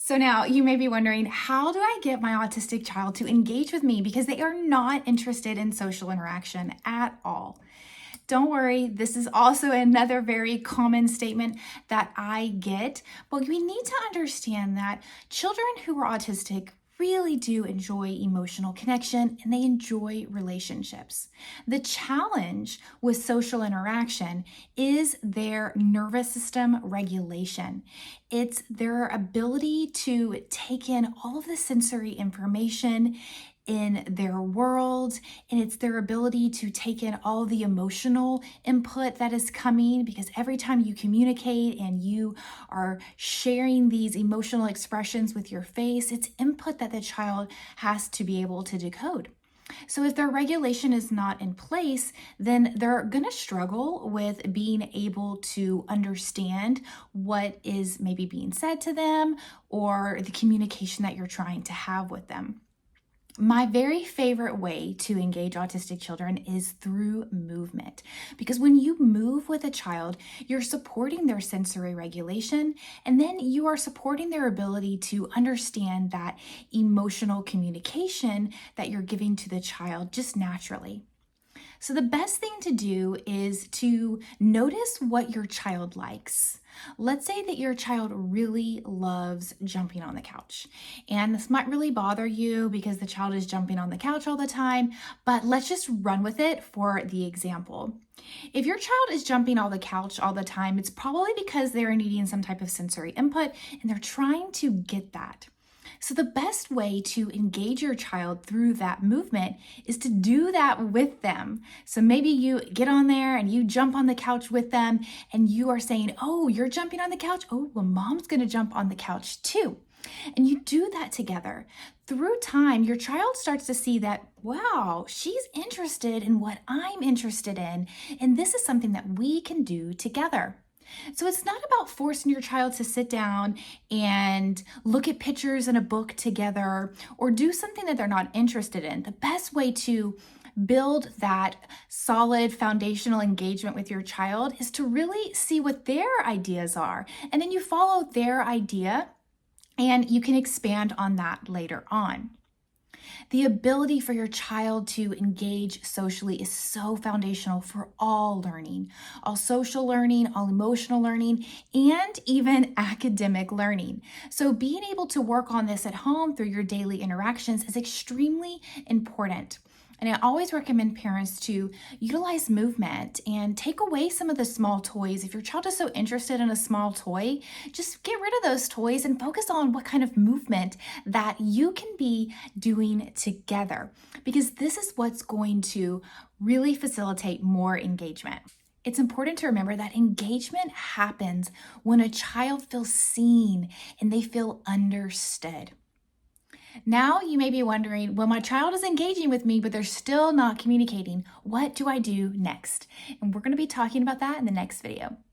So now you may be wondering, how do I get my autistic child to engage with me because they are not interested in social interaction at all? Don't worry, this is also another very common statement that I get, but we need to understand that children who are autistic really do enjoy emotional connection and they enjoy relationships. The challenge with social interaction is their nervous system regulation. It's their ability to take in all of the sensory information in their world, and it's their ability to take in all the emotional input that is coming, because every time you communicate and you are sharing these emotional expressions with your face, it's input that the child has to be able to decode. So if their regulation is not in place, then they're going to struggle with being able to understand what is maybe being said to them or the communication that you're trying to have with them. My very favorite way to engage autistic children is through movement, because when you move with a child, you're supporting their sensory regulation, and then you are supporting their ability to understand that emotional communication that you're giving to the child just naturally. So the best thing to do is to notice what your child likes. Let's say that your child really loves jumping on the couch, and this might really bother you because the child is jumping on the couch all the time, but let's just run with it for the example. If your child is jumping on the couch all the time, it's probably because they're needing some type of sensory input and they're trying to get that. So the best way to engage your child through that movement is to do that with them. So maybe you get on there and you jump on the couch with them and you are saying, oh, you're jumping on the couch? Oh, well, mom's going to jump on the couch too. And you do that together. Through time, your child starts to see that, wow, she's interested in what I'm interested in. And this is something that we can do together. So it's not about forcing your child to sit down and look at pictures in a book together or do something that they're not interested in. The best way to build that solid foundational engagement with your child is to really see what their ideas are. And then you follow their idea and you can expand on that later on. The ability for your child to engage socially is so foundational for all learning, all social learning, all emotional learning, and even academic learning. So being able to work on this at home through your daily interactions is extremely important. And I always recommend parents to utilize movement and take away some of the small toys. If your child is so interested in a small toy, just get rid of those toys and focus on what kind of movement that you can be doing together, because this is what's going to really facilitate more engagement. It's important to remember that engagement happens when a child feels seen and they feel understood. Now you may be wondering, well, my child is engaging with me, but they're still not communicating. What do I do next? And we're going to be talking about that in the next video.